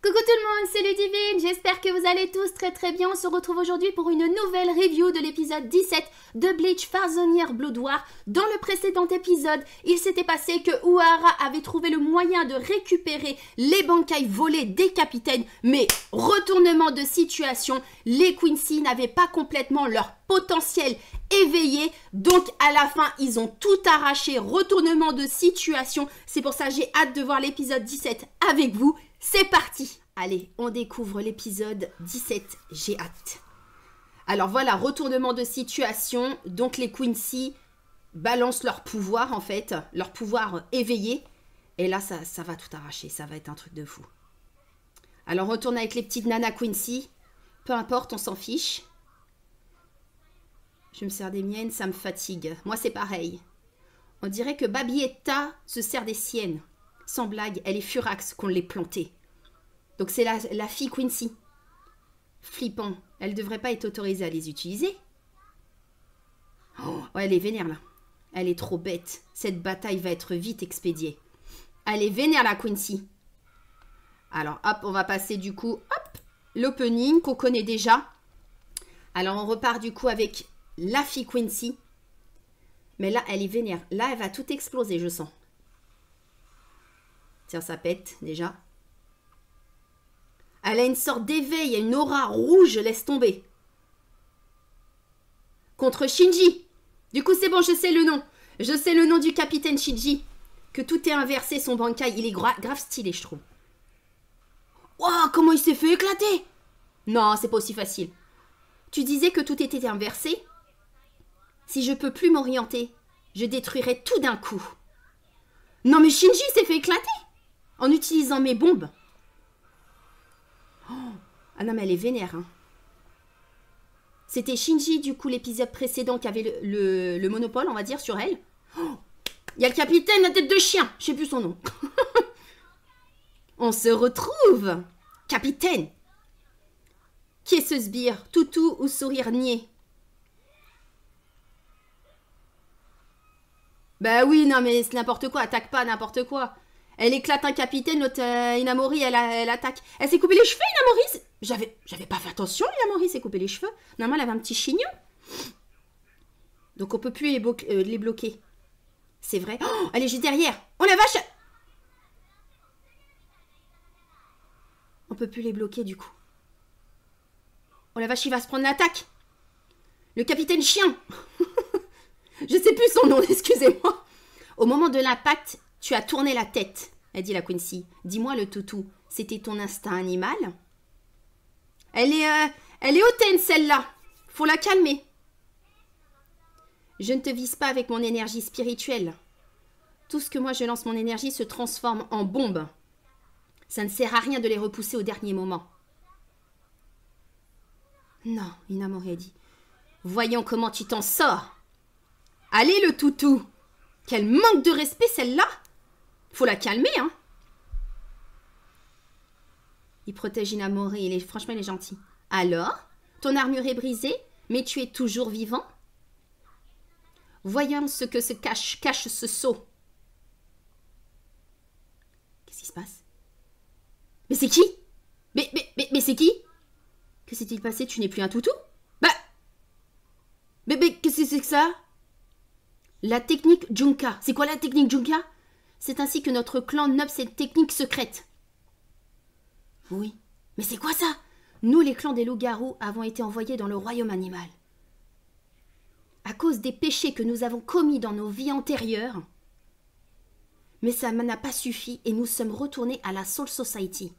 Coucou tout le monde, c'est Ludivine, j'espère que vous allez tous très bien. On se retrouve aujourd'hui pour une nouvelle review de l'épisode 17 de Bleach Farzonière Blood War. Dans le précédent épisode, il s'était passé que Uehara avait trouvé le moyen de récupérer les Bankai volés des capitaines, mais retournement de situation, les Quincy n'avaient pas complètement leur potentiel éveillé, donc à la fin ils ont tout arraché, retournement de situation. C'est pour ça que j'ai hâte de voir l'épisode 17 avec vous. C'est parti! Allez, on découvre l'épisode 17, j'ai hâte. Alors voilà, retournement de situation, donc les Quincy balancent leur pouvoir en fait, leur pouvoir éveillé. Et là, ça va tout arracher, ça va être un truc de fou. Alors on retourne avec les petites nanas Quincy, peu importe, on s'en fiche. Je me sers des miennes, ça me fatigue. Moi c'est pareil. On dirait que Babietta se sert des siennes. Sans blague, elle est furax qu'on l'ait plantée. Donc c'est la fille Quincy. Flippant. Elle ne devrait pas être autorisée à les utiliser. Oh, elle est vénère là. Elle est trop bête. Cette bataille va être vite expédiée. Elle est vénère la Quincy. Alors hop, on va passer du coup, hop, l'opening qu'on connaît déjà. Alors on repart du coup avec la fille Quincy. Mais là, elle est vénère. Là, elle va tout exploser, je sens. Tiens, ça pète déjà. Elle a une sorte d'éveil, une aura rouge, laisse tomber. Contre Shinji. Du coup, c'est bon, je sais le nom. Je sais le nom du capitaine Shinji. Que tout est inversé, son Bankai. Il est grave stylé, je trouve. Waouh, comment il s'est fait éclater! Non, c'est pas aussi facile. Tu disais que tout était inversé? Si je peux plus m'orienter, je détruirai tout d'un coup. Non, mais Shinji s'est fait éclater en utilisant mes bombes. Oh. Ah non, mais elle est vénère. Hein. C'était Shinji, du coup, l'épisode précédent qui avait le monopole, on va dire, sur elle. Oh. Il y a le capitaine, la tête de chien. Je sais plus son nom. On se retrouve. Capitaine. Qui est ce sbire? Toutou ou sourire niais? Bah oui, non, mais c'est n'importe quoi. Attaque pas n'importe quoi. Elle éclate un capitaine, l'autre Inamori, elle attaque. Elle s'est coupé les cheveux, Inamori. J'avais pas fait attention, Inamori s'est coupé les cheveux. Normalement, elle avait un petit chignon. Donc, on peut plus les bloquer. C'est vrai. Oh, elle est juste derrière. Oh la vache! On peut plus les bloquer, du coup. Oh la vache, il va se prendre l'attaque. Le capitaine chien. Je sais plus son nom, excusez-moi. Au moment de l'impact, tu as tourné la tête, a dit la Quincy. Dis-moi le toutou, c'était ton instinct animal? Elle est hautaine celle-là. Faut la calmer. Je ne te vise pas avec mon énergie spirituelle. Tout ce que moi je lance mon énergie se transforme en bombe. Ça ne sert à rien de les repousser au dernier moment. Non, Inamori a dit. Voyons comment tu t'en sors. Allez le toutou. Quel manque de respect celle-là. Faut la calmer, hein. Il protège Inamori, franchement il est gentil. Alors, ton armure est brisée, mais tu es toujours vivant? Voyons ce que se cache ce sceau. Qu'est-ce qui se passe? Mais c'est qui? Mais c'est qui? Que s'est-il passé? Tu n'es plus un toutou? Mais qu'est-ce que c'est que ça? La technique Junka. C'est quoi la technique Junka? C'est ainsi que notre clan nomme cette technique secrète. Oui. Mais c'est quoi ça? Nous, les clans des loups-garous, avons été envoyés dans le royaume animal. À cause des péchés que nous avons commis dans nos vies antérieures. Mais ça n'a pas suffi et nous sommes retournés à la Soul Society.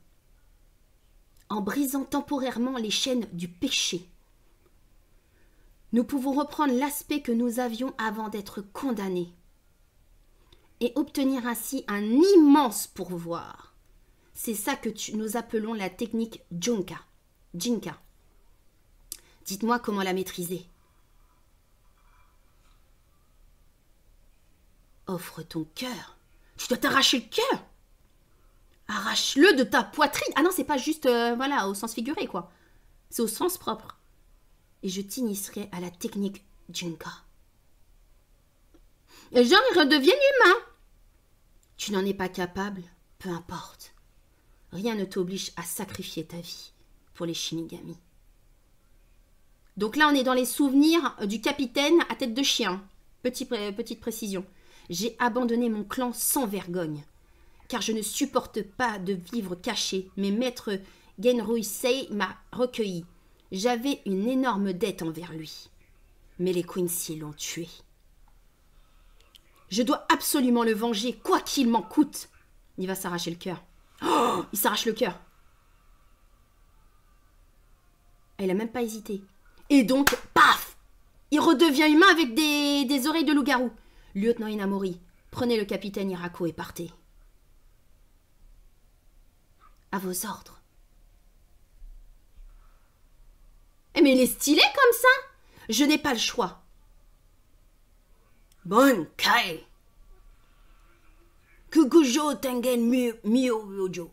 En brisant temporairement les chaînes du péché. Nous pouvons reprendre l'aspect que nous avions avant d'être condamnés. Et obtenir ainsi un immense pourvoir. C'est ça que nous appelons la technique Junka. Jinka. Dites-moi comment la maîtriser. Offre ton cœur. Tu dois t'arracher le cœur. Arrache-le de ta poitrine. Ah non, c'est pas juste, voilà, au sens figuré, quoi. C'est au sens propre. Et je t'initierai à la technique Junka. Les gens, ils redeviennent humains. Tu n'en es pas capable, peu importe. Rien ne t'oblige à sacrifier ta vie pour les Shinigami. Donc là, on est dans les souvenirs du capitaine à tête de chien. Petite précision. J'ai abandonné mon clan sans vergogne, car je ne supporte pas de vivre caché. Mais maître Genryusei m'a recueilli. J'avais une énorme dette envers lui. Mais les Quincy l'ont tué. Je dois absolument le venger, quoi qu'il m'en coûte. Il va s'arracher le cœur. Oh, il s'arrache le cœur. Elle n'a même pas hésité. Et donc, paf! Il redevient humain avec des oreilles de loup-garou. Lieutenant Inamori, prenez le capitaine Hirako et partez. À vos ordres. Mais il est stylé comme ça. Je n'ai pas le choix. Bonkai. Kukujo Tengen Mio Yojo.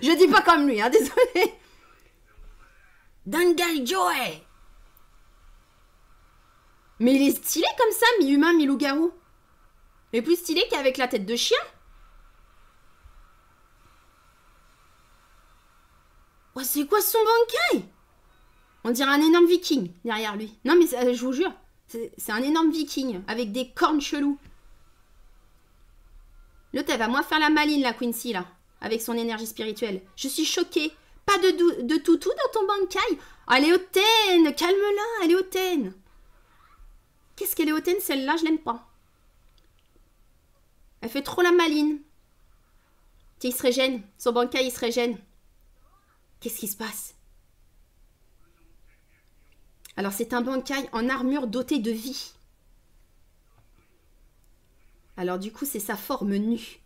Je dis pas comme lui, hein, désolé. Dangai Joe. Mais il est stylé comme ça, mi-humain, mi-loup-garou. Il est plus stylé qu'avec la tête de chien. Oh, c'est quoi son bankai? On dirait un énorme viking derrière lui. Non mais je vous jure, c'est un énorme viking avec des cornes chelous. L'autre, elle va moins faire la maline, la Quincy, là, avec son énergie spirituelle. Je suis choquée. Pas de toutou dans ton bankai. Oh, elle est hautaine, calme-la, elle est hautaine. Qu'est-ce qu'elle est hautaine, celle-là, je l'aime pas. Elle fait trop la maline. Tiens, il se régène. Son bankai, il se régène. Qu'est-ce qui se passe? Alors, c'est un bankai en armure doté de vie. Alors, du coup, c'est sa forme nue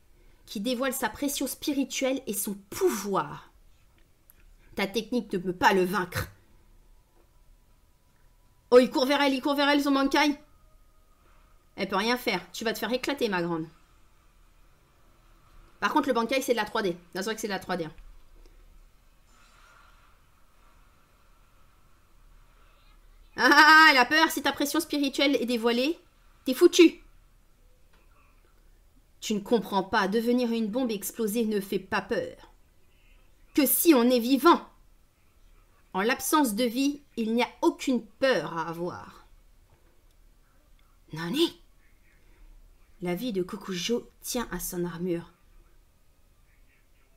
qui dévoile sa pression spirituelle et son pouvoir. Ta technique ne peut pas le vaincre. Oh, il court vers elle, son bankai. Elle peut rien faire. Tu vas te faire éclater, ma grande. Par contre, le bankai, c'est de la 3D. C'est vrai que c'est de la 3D. Ah, elle a peur. Si ta pression spirituelle est dévoilée, t'es foutu. Tu ne comprends pas. Devenir une bombe explosée ne fait pas peur. Que si on est vivant. En l'absence de vie, il n'y a aucune peur à avoir. Nani? La vie de Kokujo tient à son armure.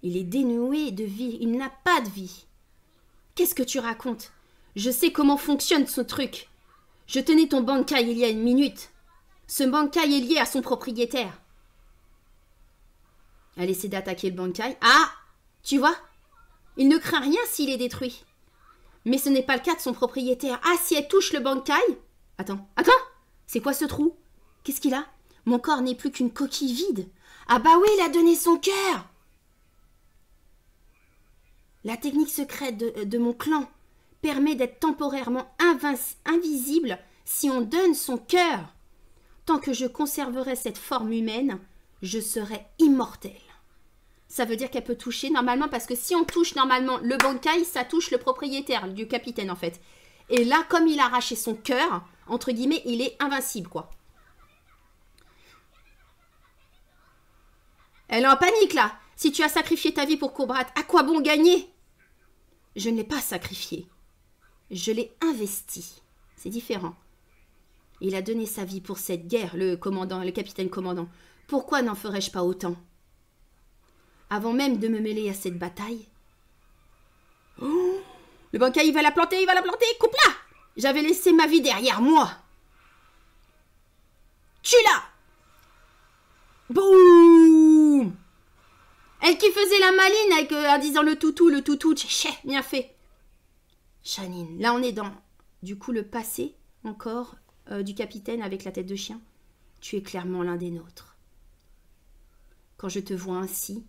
Il est dénué de vie. Il n'a pas de vie. Qu'est-ce que tu racontes? Je sais comment fonctionne ce truc. Je tenais ton bankai il y a une minute. Ce bankai est lié à son propriétaire. Elle essaie d'attaquer le bankai. Ah! Tu vois? Il ne craint rien s'il est détruit. Mais ce n'est pas le cas de son propriétaire. Ah, si elle touche le bankai... Attends. C'est quoi ce trou? Qu'est-ce qu'il a? Mon corps n'est plus qu'une coquille vide. Ah bah oui, il a donné son cœur. La technique secrète de mon clan permet d'être temporairement invisible si on donne son cœur. Tant que je conserverai cette forme humaine, je serai immortelle. Ça veut dire qu'elle peut toucher normalement, parce que si on touche normalement le bankai, ça touche le propriétaire du capitaine en fait. Et là, comme il a arraché son cœur, entre guillemets, il est invincible quoi. Elle est en panique là. Si tu as sacrifié ta vie pour Cobra, à quoi bon gagner? Je ne l'ai pas sacrifié. Je l'ai investi. C'est différent. Il a donné sa vie pour cette guerre, le capitaine commandant. Pourquoi n'en ferais-je pas autant? Avant même de me mêler à cette bataille. Oh, le bankai, il va la planter, coupe-la! J'avais laissé ma vie derrière moi. Tue-la! Boum! Elle qui faisait la maline en disant le toutou, bien fait. Shanine, là on est dans, du coup, le passé, encore, du capitaine avec la tête de chien. Tu es clairement l'un des nôtres. Quand je te vois ainsi,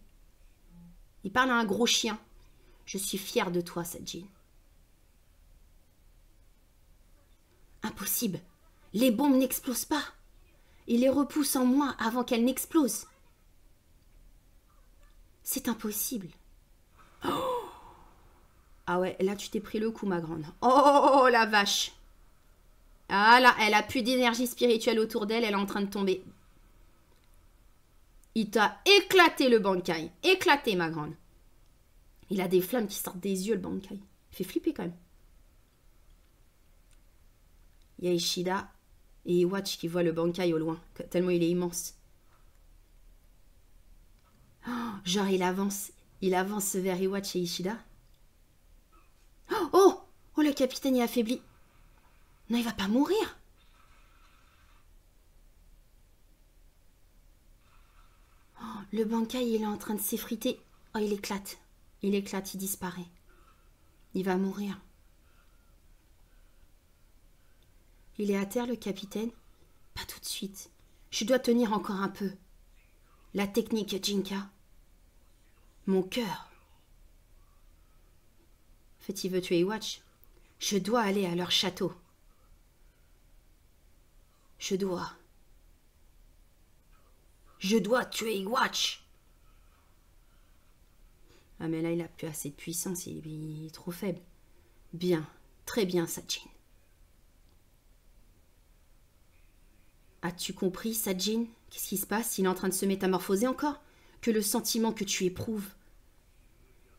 il parle à un gros chien. Je suis fière de toi, Sajin. Impossible. Les bombes n'explosent pas. Il les repousse en moi avant qu'elles n'explosent. C'est impossible. Oh, ah ouais, là tu t'es pris le coup, ma grande. Oh, la vache. Ah là, elle a plus d'énergie spirituelle autour d'elle, elle est en train de tomber. Il t'a éclaté le Bankai. Éclaté, ma grande. Il a des flammes qui sortent des yeux, le Bankai. Il fait flipper quand même. Il y a Ishida et Iwatch qui voient le Bankai au loin, tellement il est immense. Oh, genre, il avance vers Iwatch et Ishida. Oh, oh, le capitaine est affaibli. Non, il va pas mourir. Oh, le Bankai, il est en train de s'effriter. Oh, il éclate. Il éclate, il disparaît. Il va mourir. Il est à terre, le capitaine. Pas tout de suite. Je dois tenir encore un peu. La technique Jinka. Mon cœur. En fait, il veut tuer Iwatch. Je dois aller à leur château. Je dois tuer Iwatch. Ah mais là, il a plus assez de puissance, il est trop faible. Bien, très bien, Sajin. As-tu compris, Sajin? Qu'est-ce qui se passe? Il est en train de se métamorphoser encore? Que le sentiment que tu éprouves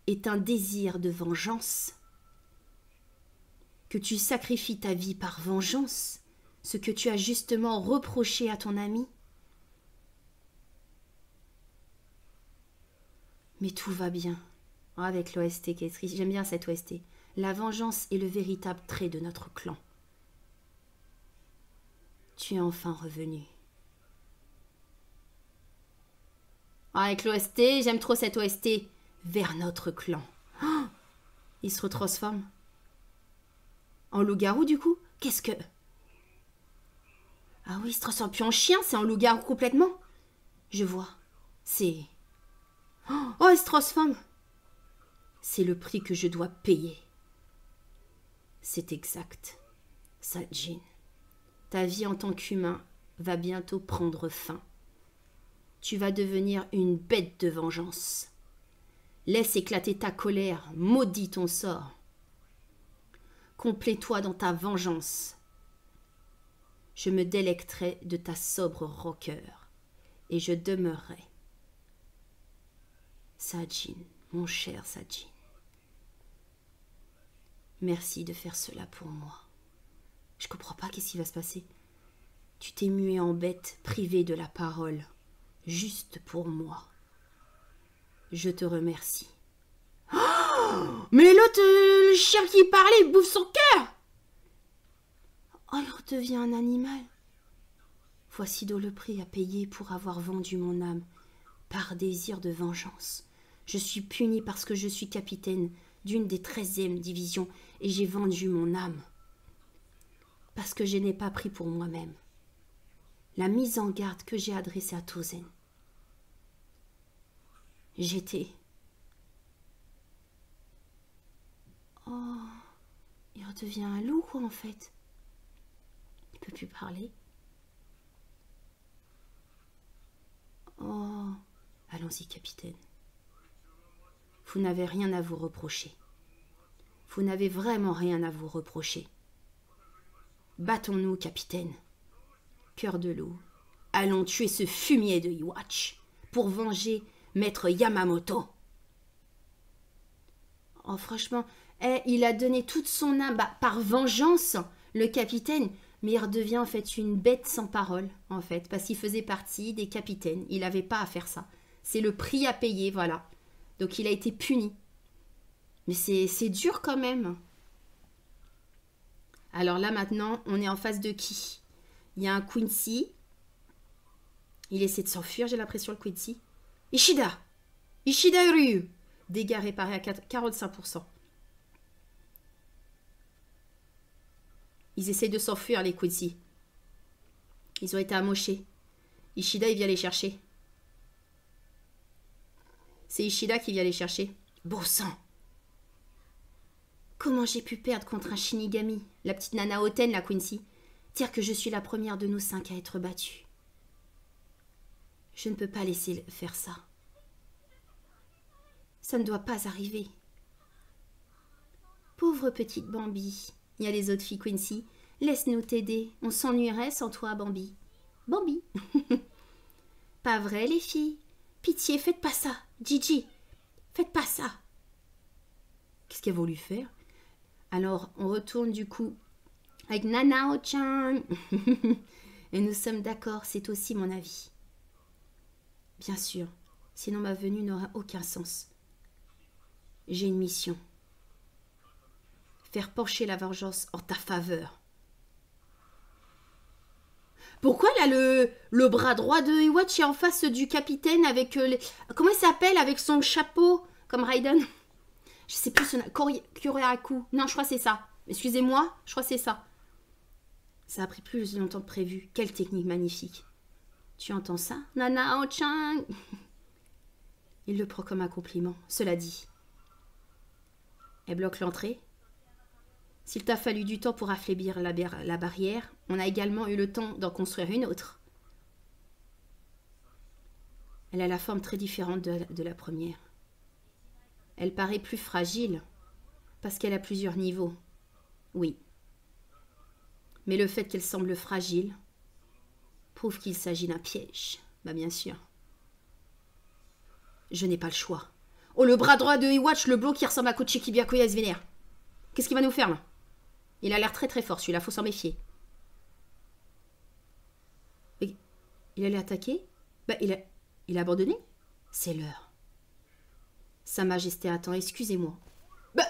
est un désir de vengeance? Que tu sacrifies ta vie par vengeance? Ce que tu as justement reproché à ton ami? Mais tout va bien. Avec l'OST qui est triste. J'aime bien cette OST. La vengeance est le véritable trait de notre clan. Tu es enfin revenu. Avec l'OST, j'aime trop cette OST. Vers notre clan. Oh, il se retransforme. En loup-garou du coup? Qu'est-ce que... Ah oui, il se transforme plus en chien, c'est en loup-garou complètement. Je vois. C'est... Oh, il se transforme. C'est le prix que je dois payer. C'est exact. Sajin, ta vie en tant qu'humain va bientôt prendre fin. Tu vas devenir une bête de vengeance. Laisse éclater ta colère, maudis ton sort. Complais-toi dans ta vengeance. Je me délecterai de ta sobre rancœur et je demeurerai. Sajin, mon cher Sajin. Merci de faire cela pour moi. Je comprends pas qu'est-ce qui va se passer. Tu t'es mué en bête, privé de la parole, juste pour moi. Je te remercie. Oh, mais l'autre, le chien qui parlait, il bouffe son cœur. Oh, il redevient un animal. Voici donc le prix à payer pour avoir vendu mon âme par désir de vengeance. Je suis puni parce que je suis capitaine d'une des 13e divisions et j'ai vendu mon âme. Parce que je n'ai pas pris pour moi-même la mise en garde que j'ai adressée à Tozen. J'étais... Oh, il redevient un loup quoi en fait. Il peut plus parler. Oh, allons-y capitaine. Vous n'avez rien à vous reprocher. Vous n'avez vraiment rien à vous reprocher. Battons-nous, capitaine. Cœur de loup, allons tuer ce fumier de Iwatch pour venger maître Yamamoto. Oh, franchement, il a donné toute son âme par vengeance, le capitaine, mais il redevient en fait une bête sans parole, en fait, parce qu'il faisait partie des capitaines. Il n'avait pas à faire ça. C'est le prix à payer, voilà. Donc il a été puni. Mais c'est dur quand même. Alors là maintenant, on est en face de qui? Il y a un Quincy. Il essaie de s'enfuir, j'ai l'impression, le Quincy. Ishida! Ishida Ryu! Dégâts réparés à 45%. Ils essaient de s'enfuir, les Quincy. Ils ont été amochés. Ishida, il vient les chercher. C'est Ishida qui vient les chercher. Bon sang! Comment j'ai pu perdre contre un Shinigami? La petite nana hautaine, la Quincy. Dire que je suis la première de nous 5 à être battue. Je ne peux pas laisser faire ça. Ça ne doit pas arriver. Pauvre petite Bambi. Il y a les autres filles, Quincy. Laisse-nous t'aider. On s'ennuierait sans toi, Bambi. Bambi. Pas vrai, les filles? Pitié, faites pas ça. Gigi, faites pas ça. Qu'est-ce qu'elle a voulu faire? Alors, on retourne du coup avec Nanao-chan. Et nous sommes d'accord, c'est aussi mon avis. Bien sûr, sinon ma venue n'aura aucun sens. J'ai une mission. Faire pencher la vengeance en ta faveur. Pourquoi là le bras droit de Iwatch est en face du capitaine avec comment il s'appelle avec son chapeau comme Raiden? Je sais plus son Kyoraku. Non, je crois que c'est ça. Excusez-moi, je crois que c'est ça. Ça a pris plus longtemps que prévu. Quelle technique magnifique. Tu entends ça, Nanao-chan? Il le prend comme un compliment. Cela dit. Elle bloque l'entrée. S'il t'a fallu du temps pour affaiblir la barrière, on a également eu le temps d'en construire une autre. Elle a la forme très différente de la première. Elle paraît plus fragile, parce qu'elle a plusieurs niveaux. Oui. Mais le fait qu'elle semble fragile prouve qu'il s'agit d'un piège. Bah bien sûr. Je n'ai pas le choix. Oh, le bras droit de Iwatch, le bloc qui ressemble à Kochiki Byakuya se vénère. Qu'est-ce qu'il va nous faire là? Il a l'air très très fort, celui-là, faut s'en méfier. Mais il allait attaquer? Bah, il a abandonné? C'est l'heure. Sa Majesté attend, excusez-moi. Bah,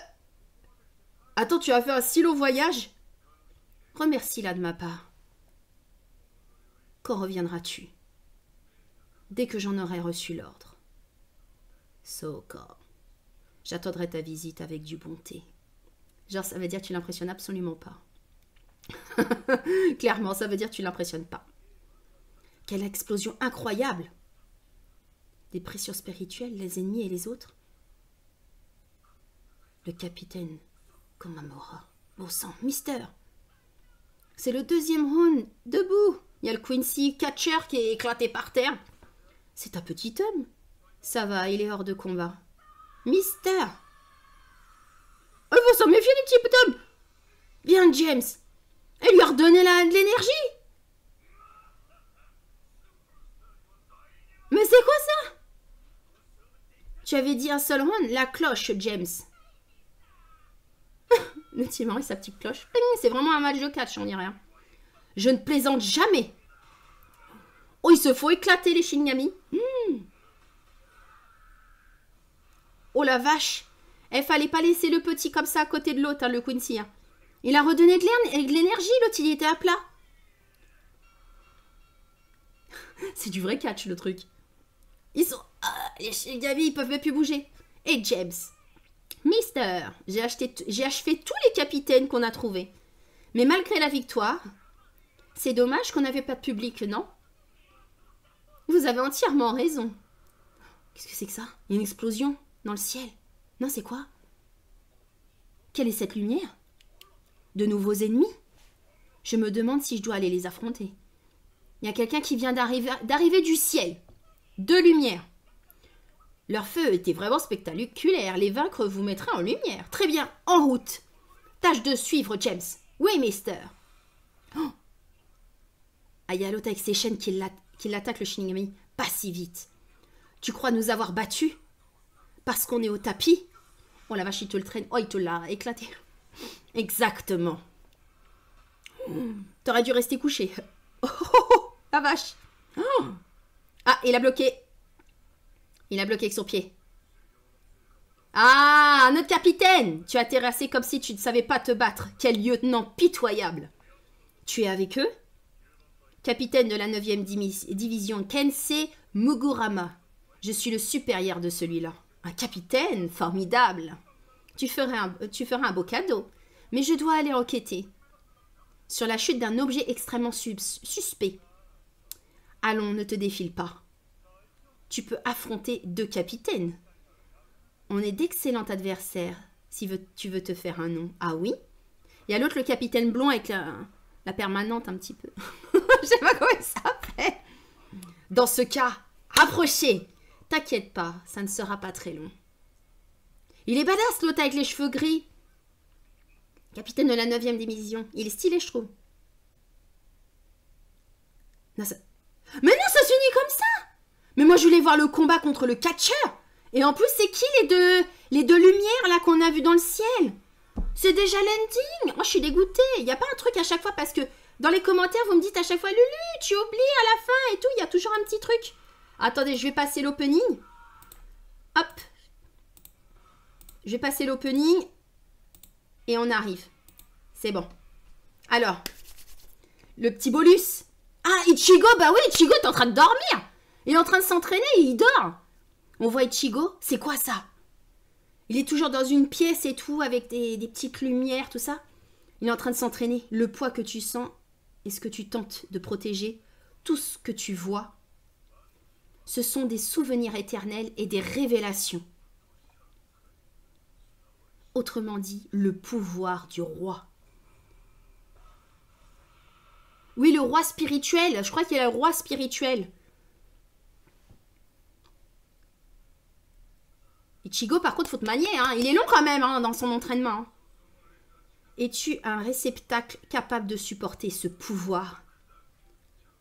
attends, tu as fait un si long voyage? Remercie-la de ma part. Quand reviendras-tu? Dès que j'en aurai reçu l'ordre. Sokka. J'attendrai ta visite avec du bon thé. Genre, ça veut dire que tu l'impressionnes absolument pas. Clairement, ça veut dire que tu l'impressionnes pas. Quelle explosion incroyable! Des pressions spirituelles, les ennemis et les autres. Le capitaine Komamura. Bon sang, Mister! C'est le deuxième round, debout! Il y a le Quincy Catcher qui est éclaté par terre. C'est un petit homme. Ça va, il est hors de combat. Mister! Il faut s'en méfier du petit homme! Viens, James! Elle lui a redonné de l'énergie! Mais c'est quoi ça? Tu avais dit un seul round, la cloche, James. Le petit mari, sa petite cloche. C'est vraiment un match de catch, on dirait. Hein. Je ne plaisante jamais. Oh, il se faut éclater les Shinigami. Oh la vache. Il fallait pas laisser le petit comme ça à côté de l'autre, hein, le Quincy. Hein. Il a redonné de l'énergie, l'autre, il était à plat. C'est du vrai catch, le truc. Ils sont... les Shinigami, ils peuvent même plus bouger. Et James. Mister, j'ai achevé tous les capitaines qu'on a trouvés. Mais malgré la victoire, c'est dommage qu'on n'avait pas de public, non? Vous avez entièrement raison. Qu'est-ce que c'est que ça? Il y a une explosion dans le ciel. Non, c'est quoi? Quelle est cette lumière? De nouveaux ennemis? Je me demande si je dois aller les affronter. Il y a quelqu'un qui vient d'arriver du ciel. Deux lumières. Leur feu était vraiment spectaculaire. Les vaincre vous mettraient en lumière. Très bien, en route. Tâche de suivre James. Oui, mister. Oh. Ah, il y a l'autre avec ses chaînes qui l'attaque, le Shinigami. Pas si vite. Tu crois nous avoir battus? Parce qu'on est au tapis? Oh la vache, il te le traîne. Oh, il te l'a éclaté. Exactement. T'aurais dû rester couché. Oh, oh, oh, la vache. Oh. Ah, il a bloqué. Il a bloqué avec son pied. Ah, notre capitaine! Tu as terrassé comme si tu ne savais pas te battre. Quel lieutenant pitoyable. Tu es avec eux? Capitaine de la 9e division, Kensei Mugurama. Je suis le supérieur de celui-là. Un capitaine? Formidable. Tu feras un beau cadeau. Mais je dois aller enquêter sur la chute d'un objet extrêmement suspect. Allons, ne te défile pas. Tu peux affronter deux capitaines. On est d'excellents adversaires si tu veux te faire un nom. Ah oui? Il y a l'autre, le capitaine blond avec la permanente un petit peu. Je sais pas comment il s'appelle. Dans ce cas, approchez. T'inquiète pas, ça ne sera pas très long. Il est badass l'autre avec les cheveux gris. Capitaine de la 9e division. Il est stylé, je trouve. Non, ça... Mais non, ça s'unit comme ça. Mais moi, je voulais voir le combat contre le catcheur. Et en plus, c'est qui les deux lumières là qu'on a vues dans le ciel? C'est déjà l'ending. Oh, je suis dégoûtée. Il n'y a pas un truc à chaque fois parce que dans les commentaires, vous me dites à chaque fois, Lulu, tu oublies à la fin et tout. Il y a toujours un petit truc. Attendez, je vais passer l'opening. Hop. Je vais passer l'opening. Et on arrive. C'est bon. Alors, le petit bolus. Ah, Ichigo, bah oui, Ichigo est en train de dormir. Il est en train de s'entraîner, il dort. On voit Ichigo, c'est quoi ça? Il est toujours dans une pièce et tout, avec des petites lumières, tout ça. Il est en train de s'entraîner. Le poids que tu sens et ce que tu tentes de protéger, tout ce que tu vois, ce sont des souvenirs éternels et des révélations. Autrement dit, le pouvoir du roi. Oui, le roi spirituel. Je crois qu'il y a le roi spirituel. Ichigo, par contre, faut te manier. Hein. Il est long quand même dans son entraînement. Hein. Es-tu un réceptacle capable de supporter ce pouvoir?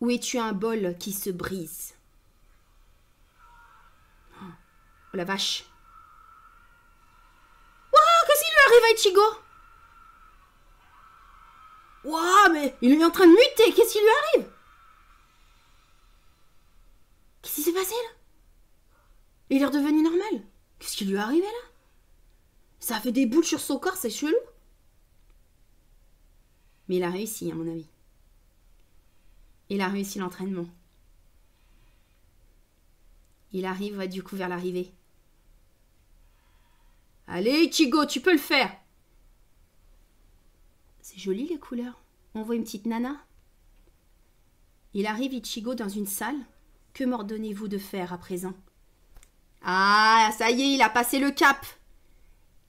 Ou es-tu un bol qui se brise? Oh la vache. Waouh, qu'est-ce qui lui arrive à Ichigo? Waouh, mais il est en train de muter. Qu'est-ce qui lui arrive? Qu'est-ce qui s'est passé là? Il est redevenu normal. Qu'est-ce qui lui est arrivé là? Ça a fait des boules sur son corps, c'est chelou. Mais il a réussi, à mon avis. Il a réussi l'entraînement. Il arrive du coup vers l'arrivée. Allez, Ichigo, tu peux le faire. C'est joli les couleurs. On voit une petite nana. Il arrive, Ichigo, dans une salle. Que m'ordonnez-vous de faire à présent? Ah, ça y est, il a passé le cap.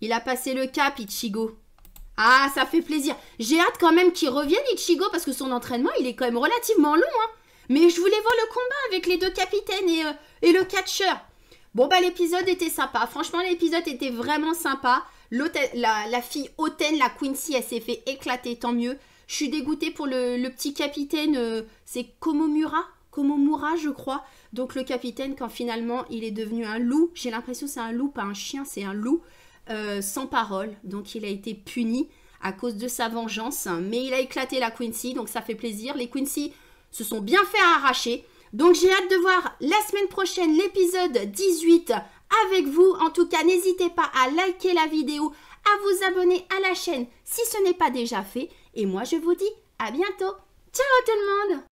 Il a passé le cap, Ichigo. Ah, ça fait plaisir. J'ai hâte quand même qu'il revienne, Ichigo, parce que son entraînement, il est quand même relativement long. Hein. Mais je voulais voir le combat avec les deux capitaines et le catcheur. Bon, bah l'épisode était sympa. Franchement, l'épisode était vraiment sympa. La fille hautaine, la Quincy, elle s'est fait éclater, tant mieux. Je suis dégoûtée pour le petit capitaine. C'est Komomura, je crois. Donc le capitaine, quand finalement, il est devenu un loup. J'ai l'impression que c'est un loup, pas un chien, c'est un loup. Sans parole, donc il a été puni à cause de sa vengeance, mais il a éclaté la Quincy, donc ça fait plaisir. Les Quincy se sont bien fait arracher, donc j'ai hâte de voir la semaine prochaine l'épisode 18 avec vous. En tout cas, n'hésitez pas à liker la vidéo, à vous abonner à la chaîne si ce n'est pas déjà fait, et moi je vous dis à bientôt. Ciao tout le monde!